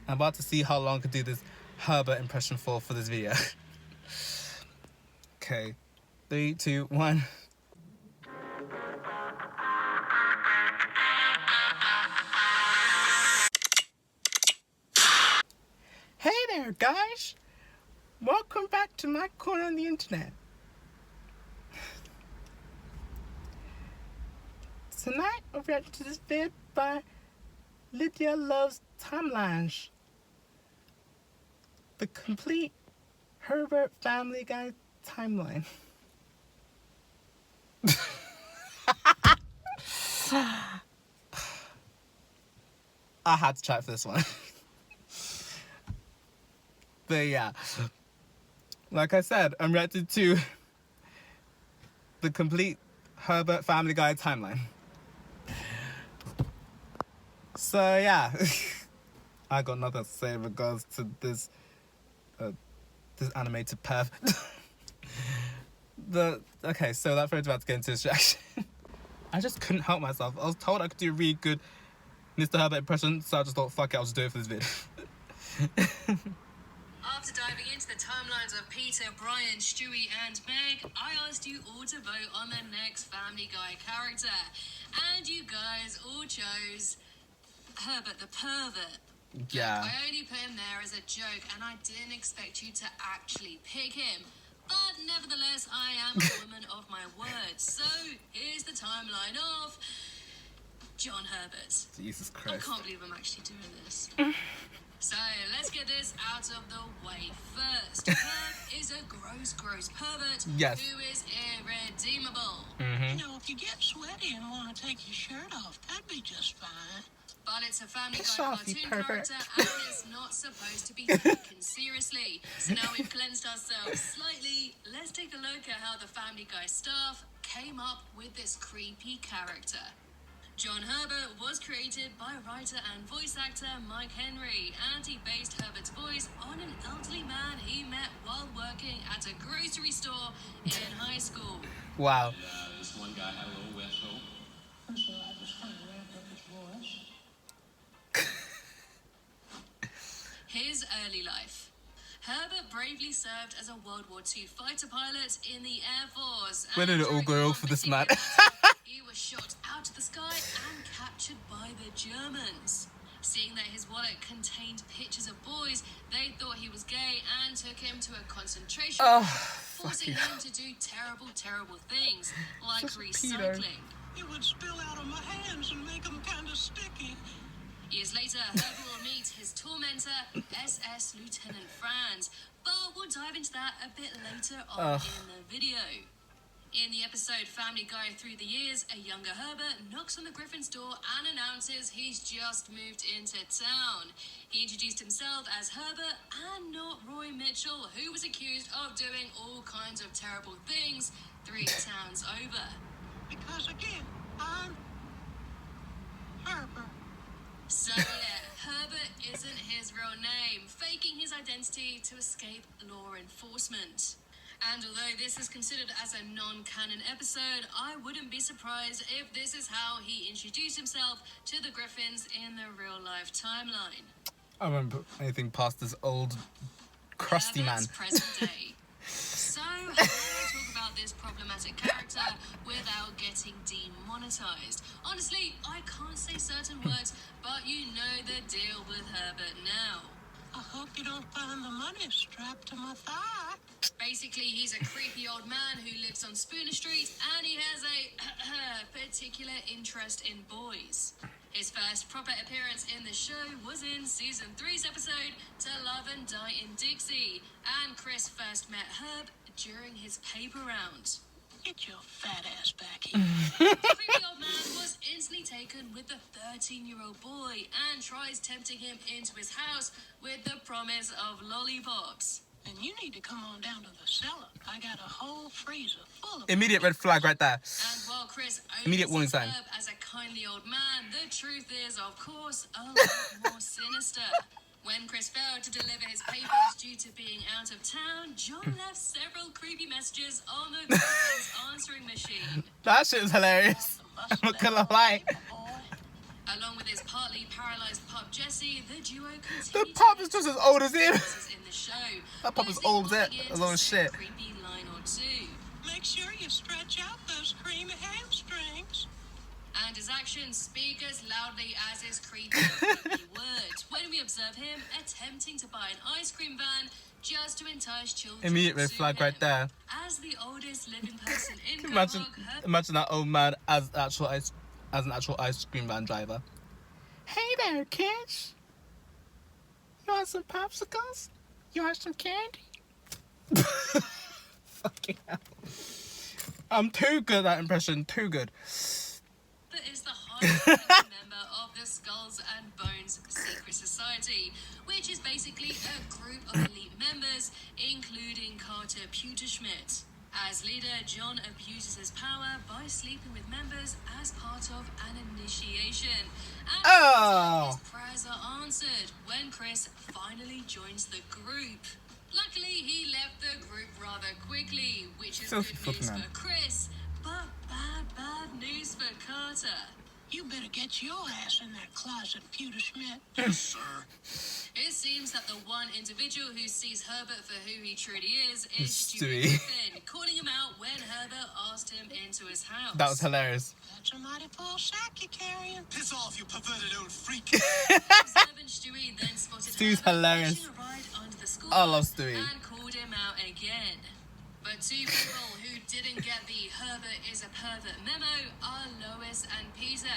I'm about to see how long I can do this Herbert impression for this video. Okay. 3, 2, 1. Hey there, guys! Welcome back to my corner on the internet. Tonight, I'll react to this vid by Lydia Loves Timelines. The complete Herbert Family Guy timeline. I had to try for this one. But yeah, like I said, I'm reacting to the complete Herbert Family Guy timeline. So yeah, I got nothing to say in regards to this animated perv. Okay, so that photo's about to get into this reaction. I just couldn't help myself. I was told I could do a really good Mr. Herbert impression, so I just thought, fuck it, I'll just do it for this video. After diving into the timelines of Peter, Brian, Stewie and Meg, I asked you all to vote on the next Family Guy character. And you guys all chose Herbert the pervert. Yeah. Look, I only put him there as a joke and I didn't expect you to actually pick him. But nevertheless, I am a woman of my word. So here's the timeline of John Herbert. Jesus I Christ. can't believe I'm actually doing this. So let's get this out of the way first. Herb is a gross pervert Yes. who is irredeemable. Mm-hmm. You know, if you get sweaty and want to take your shirt off, that'd be just fine. But it's a Family Guy Piss off, you cartoon pervert. character and it's not supposed to be taken seriously. So now we've cleansed ourselves slightly. Let's take a look at how the Family Guy staff came up with this creepy character. John Herbert was created by writer and voice actor Mike Henry, and he based Herbert's voice on an elderly man he met while working at a grocery store in high school. Wow. This one guy had a little whistle. So I was trying to ramp up his voice. His early life. Herbert bravely served as a World War II fighter pilot in the Air Force. Where did it all during go one for this man? particular battle, he was shot out of the sky and captured by the Germans. Seeing that his wallet contained pictures of boys, they thought he was gay and took him to a concentration camp, forcing him to do terrible things, like Such a pedo. recycling. It would spill out of my hands and make them kind of sticky. Years later, Herbert will meet his tormentor, SS Lieutenant Franz, but we'll dive into that a bit later on in the video. In the episode Family Guy Through the Years, a younger Herbert knocks on the Griffin's door and announces he's just moved into town. He introduced himself as Herbert and not Roy Mitchell, who was accused of doing all kinds of terrible things 3 towns over. Because again, I'm Herbert. So yeah, Herbert isn't his real name, faking his identity to escape law enforcement. And although this is considered as a non-canon episode, I wouldn't be surprised if this is how he introduced himself to the Griffins in the real-life timeline. I remember anything past this old crusty man. Herbert's present day. So, how do I talk about this problematic character without getting demonetized? Honestly, I can't say certain words, but you know the deal with Herbert now. I hope you don't find the money strapped to my thigh. Basically, he's a creepy old man who lives on Spooner Street, and he has a particular interest in boys. His first proper appearance in the show was in Season 3's episode, To Love and Die in Dixie, and Chris first met Herb during his paper round. Get your fat ass back here. The creepy old man was instantly taken with the 13-year-old boy and tries tempting him into his house with the promise of lollipops. And you need to come on down to the cellar. I got a whole freezer full of Immediate red flag right there. And while Chris Immediate only warning sees sign. Herb as a kindly old man, the truth is, of course, a lot more sinister. When Chris failed to deliver his papers due to being out of town, John left several creepy messages on the Griffin's answering machine. That shit is hilarious. I'm not gonna lie. Along with his partly paralyzed pup Jesse, the duo The continued pup is just as old as him. in the show. That pup is mostly old as it. popping in As to old as say a shit. creepy line or two. Make sure you stretch out those creamy hamstrings. And his actions speak as loudly as his creepy words when we observe him attempting to buy an ice cream van just to entice children. Immediate red to flag him. right there. As the oldest living person in Imagine, Quahog, Herbert imagine that old man as an actual ice cream van driver. Hey there, kids. You want some popsicles? You want some candy? Fucking hell. I'm too good at that impression. Too good. is the highest member of the Skulls and Bones Secret Society, which is basically a group of elite members, including Carter Pewterschmidt. As leader, John abuses his power by sleeping with members as part of an initiation. And his prayers are answered when Chris finally joins the group. Luckily, he left the group rather quickly, which is good news for Chris, but bad news for Carter. You better get your ass in that closet, Pewterschmidt. Yes, sir. It seems that the one individual who sees Herbert for who he truly is Stewie. Griffin, calling him out when Herbert asked him into his house. That was hilarious. That's a mighty full sack you're carrying. Piss off, you perverted old freak. Observant Stewie then spotted Stewie's Herbert hilarious. pushing a ride under the school I love bus Stewie. and called him out again. But two people who didn't get the Herbert is a pervert memo are Lois and Peter,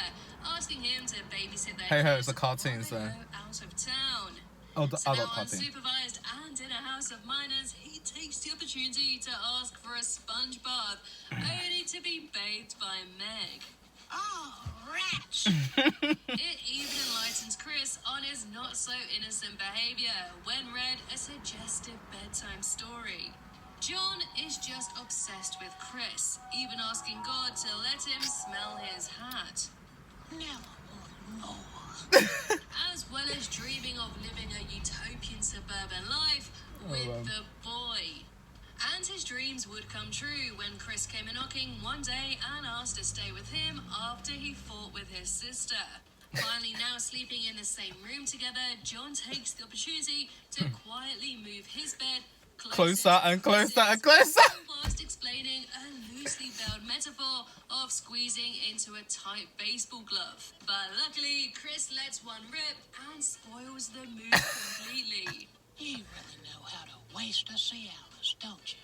asking him to babysit their Hey ho, kids it's a cartoon, while so. they go out of town. Oh, the So adult now cartoon. unsupervised and in a house of minors, he takes the opportunity to ask for a sponge bath, only to be bathed by Meg. Oh, rats. It even enlightens Chris on his not-so-innocent behaviour when read a suggestive bedtime story. John is just obsessed with Chris, even asking God to let him smell his hat. Now I want more. As well as dreaming of living a utopian suburban life with the boy. And his dreams would come true when Chris came a knocking one day and asked to stay with him after he fought with his sister. Finally, now sleeping in the same room together, John takes the opportunity to quietly move his bed Closer and closer and Chris's, closer. whilst explaining a loosely veiled metaphor of squeezing into a tight baseball glove. But luckily, Chris lets one rip and spoils the move completely. You really know how to waste a Cialis, don't you?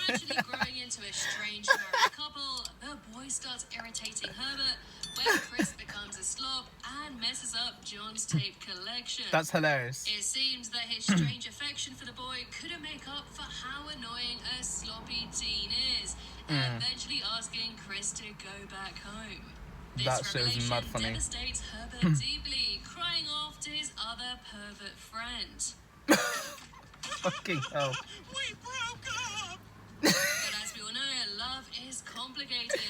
Gradually growing into a strange married couple, the boy starts irritating Herbert when Chris becomes a slob and messes up John's tape collection. That's hilarious. It seems that his strange affection for the boy couldn't make up for how annoying a sloppy teen is, eventually asking Chris to go back home. This That shit is revelation mad funny. devastates Herbert deeply, crying off to his other pervert friend. Fucking hell. We broke up. But as we all know, love is complicated,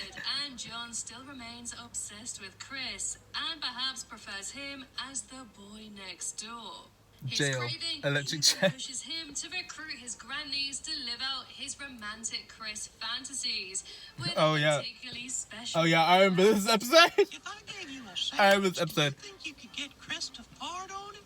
and John still remains obsessed with Chris, and perhaps prefers him as the boy next door. His Jail. craving Electric even chair. pushes him to recruit his grandniece to live out his romantic Chris fantasies with Oh, a yeah. particularly special. Oh yeah, I remember this episode. If I gave you a I remember sandwich, this episode. do you think you could get Chris to fart on it?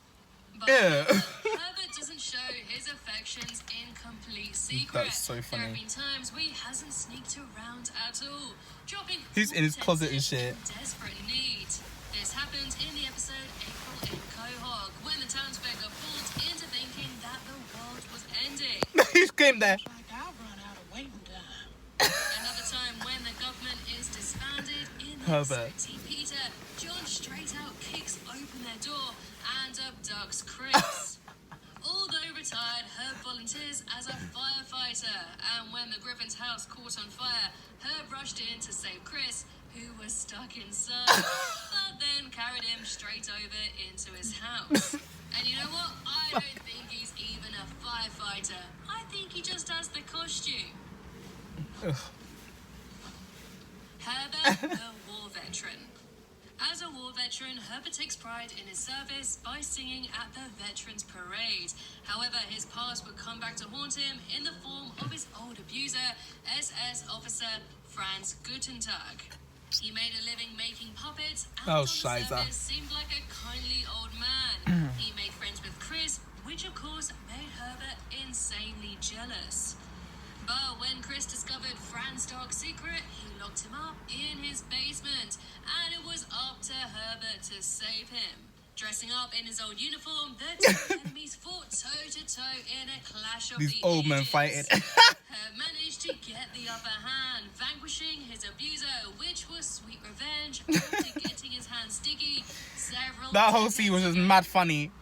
But Yeah. Herbert doesn't show his affections in complete secret. That's so There funny. have been times where he hasn't sneaked around at all, dropping He's in his full closet and attention shit. in desperate need. This happened in the episode April in Quahog, when the townsfolk got fooled into thinking that the world was ending. He came there. It's like I've run out of waiting time. Another time when the government is disbanded in the Herbert. episode Teen Peter, John straight out kicks open their door and abducts Chris. Although retired, Herb volunteers as a firefighter, and when the Griffin's house caught on fire, Herb rushed in to save Chris, who was stuck inside, but then carried him straight over into his house. And you know what? I don't think he's even a firefighter. I think he just has the costume. Herbert, the war veteran. As a war veteran, Herbert takes pride in his service by singing at the Veterans Parade. However, his past would come back to haunt him in the form of his old abuser, SS officer Franz Gutentag. He made a living making puppets, and Oh, on the Shiza. surface seemed like a kindly old man. He made friends with Chris, which of course made Herbert insanely jealous. But when Chris discovered Fran's dark secret, he locked him up in his basement, and it was up to Herbert to save him. Dressing up in his old uniform, the two enemies fought toe-to-toe in a clash of These the old men ages. fighting. Herb managed to get the upper hand, vanquishing his abuser, which was sweet revenge after getting his hands sticky several That whole decades scene was just ago. mad funny.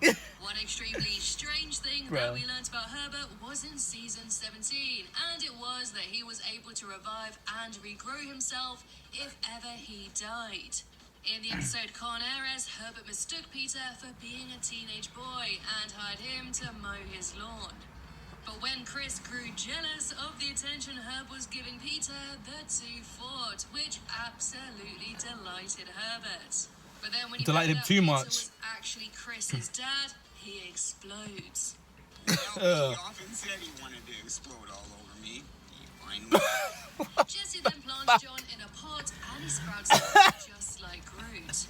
One extremely strange thing Bro. that we learnt about Herbert was in season 17, and it was that he was able to revive and regrow himself if ever he died. In the episode Con Aires, Herbert mistook Peter for being a teenage boy and hired him to mow his lawn. But when Chris grew jealous of the attention Herb was giving Peter, the two fought, which absolutely delighted Herbert. But then when he Delighted found out too Peter much. was actually Chris's dad, he explodes. Well, he often said he wanted to explode all over me. You find me? Jesse then plants John in a pot and he sprouts out just like Groot.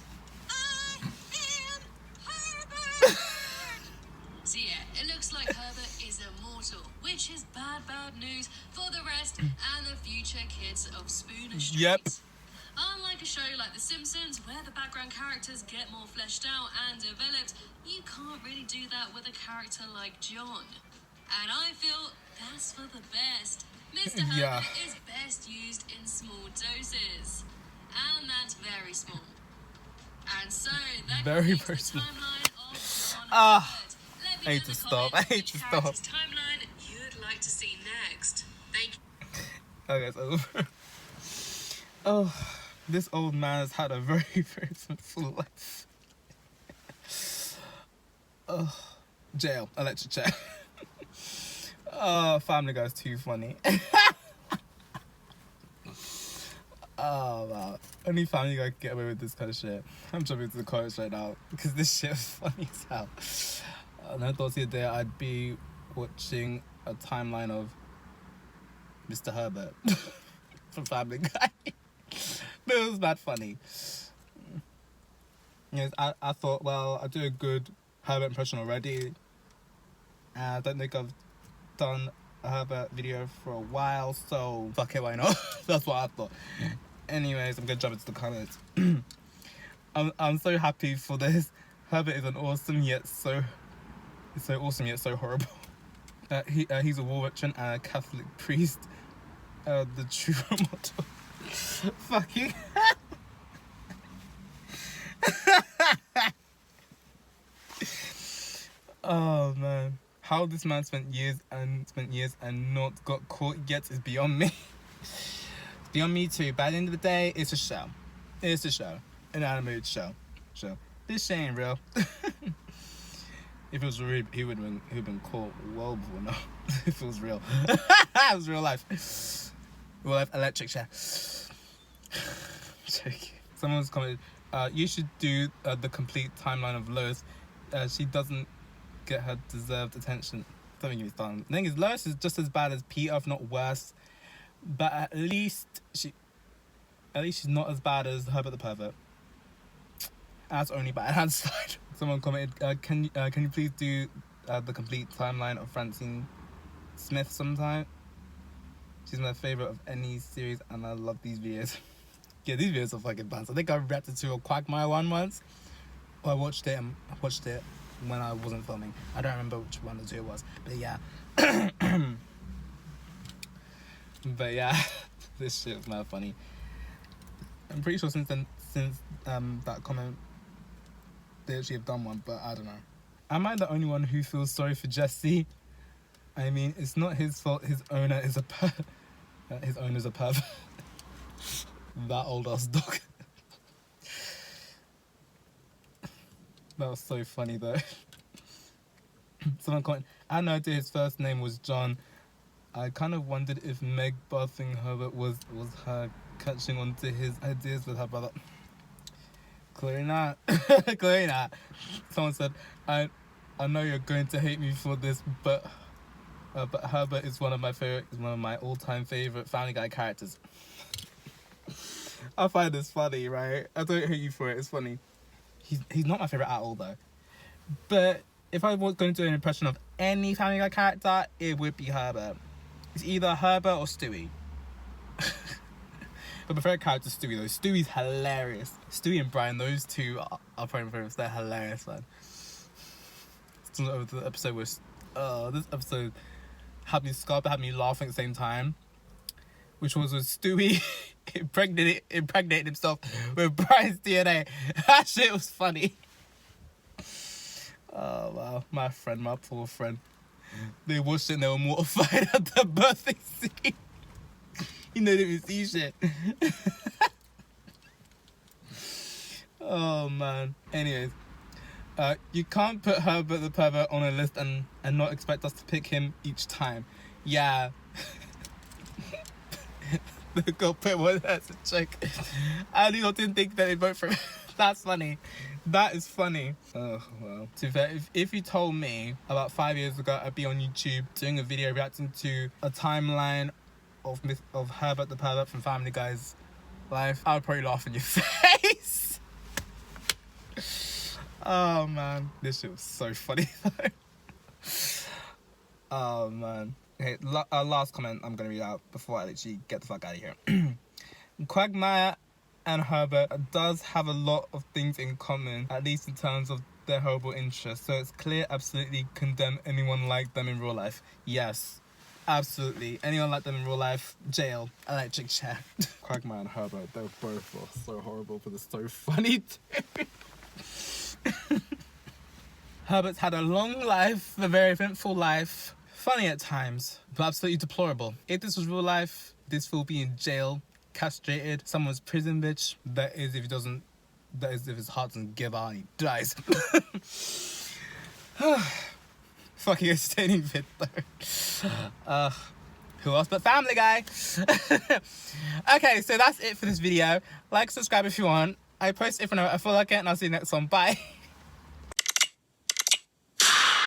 I am Herbert! So yeah, it looks like Herbert is immortal, which is bad news for the rest and the future kids of Spooner Street. Yep. Unlike a show like The Simpsons, where the background characters get more fleshed out and developed, you can't really do that with a character like John. And I feel that's for the best. Mr. Yeah. Herbert is best used in small doses. And that's very small. And so, that Very, completes very the small. timeline of John Ah, Herbert. Let me I hate know to in the stop. comments I hate which to stop. character's timeline you'd like to see next. Thank you. Okay, it's over. Oh, this old man has had a very, very full life. Oh, jail, electric chair. Oh, Family Guy's too funny. Oh, wow. Only Family Guy can get away with this kind of shit. I'm jumping to the comments right now because this shit is funny as hell. And I thought the other day I'd be watching a timeline of Mr. Herbert from Family Guy. But it was bad funny. Yes, I thought, well, I do a good Herbert impression already. And I don't think I've done a Herbert video for a while, so fuck it, why not? That's what I thought. Anyways, I'm gonna jump into the comments. I'm so happy for this. Herbert is an awesome yet so awesome yet so horrible. He's a war veteran and a Catholic priest. The true role model. Fucking. Oh man, how this man spent years and not got caught yet is beyond me. It's beyond me too. But at the end of the day, it's a show. It's a show, an animated show. This shit ain't real. If it was real, he would have been caught well before now. If it was real, it was real life. Real life electric chair. Joking. Someone's commented, you should do the complete timeline of Lois. She doesn't get her deserved attention. Don't get me started. The thing is, Lois is just as bad as Peter, if not worse. But at least she's not as bad as Herbert the Pervert. That's only bad hand side. Someone commented, can you please do the complete timeline of Francine Smith sometime? She's my favourite of any series and I love these videos. Yeah, these videos are fucking bad. I think I reacted to a Quagmire one once. Or I watched it when I wasn't filming. I don't remember which one of the two it was. But yeah. But yeah, this shit was mad funny. I'm pretty sure since that comment, they actually have done one, but I don't know. Am I the only one who feels sorry for Jesse? I mean, it's not his fault. His owner is a pervert. That old ass dog. That was so funny though. Someone commented, I had no idea his first name was John. I kind of wondered if Meg bathing Herbert was her catching on to his ideas with her brother. Clearly not. Clearly not. Someone said, I know you're going to hate me for this, but Herbert is one of my all-time favorite Family Guy characters. I find this funny, right? I don't hate you for it. It's funny. He's not my favorite at all, though. But if I was going to do an impression of any Family Guy character, it would be Herbert. It's either Herbert or Stewie. But my favorite character is Stewie, though. Stewie's hilarious. Stewie and Brian, those two are probably my favorites. They're hilarious, man. Still over the episode was this episode had me scarred, had me laughing at the same time, which was with Stewie impregnated himself with Brian's DNA. That shit was funny. Oh wow, my poor friend. They watched it and they were mortified at the birthday scene. You know, they didn't see shit. Oh man. Anyways, you can't put Herbert the pervert on a list and not expect us to pick him each time. Yeah. The girl put one as a chick. I didn't think that they vote for him. That's funny. That is funny. Oh, well. To be fair, if you told me about 5 years ago I'd be on YouTube doing a video reacting to a timeline of Herbert the pervert from Family Guy's life, I would probably laugh in your face. Oh, man. This shit was so funny, though. Oh, man. Okay, last comment I'm going to read out before I literally get the fuck out of here. Quagmire and Herbert does have a lot of things in common, at least in terms of their horrible interests. So it's clear, absolutely condemn anyone like them in real life. Yes, absolutely. Anyone like them in real life, jail, electric chair. Quagmire and Herbert, they're both so horrible, but they're so funny too. Herbert's had a long life, a very eventful life. Funny at times, but absolutely deplorable. If this was real life, this will be in jail, castrated, someone's prison bitch. That is if his heart doesn't give out and he dies. Fucking entertaining vid though. Who else but Family Guy? Okay, so that's it for this video. Like, subscribe if you want. I post if I feel like it, and I'll see you next one. Bye.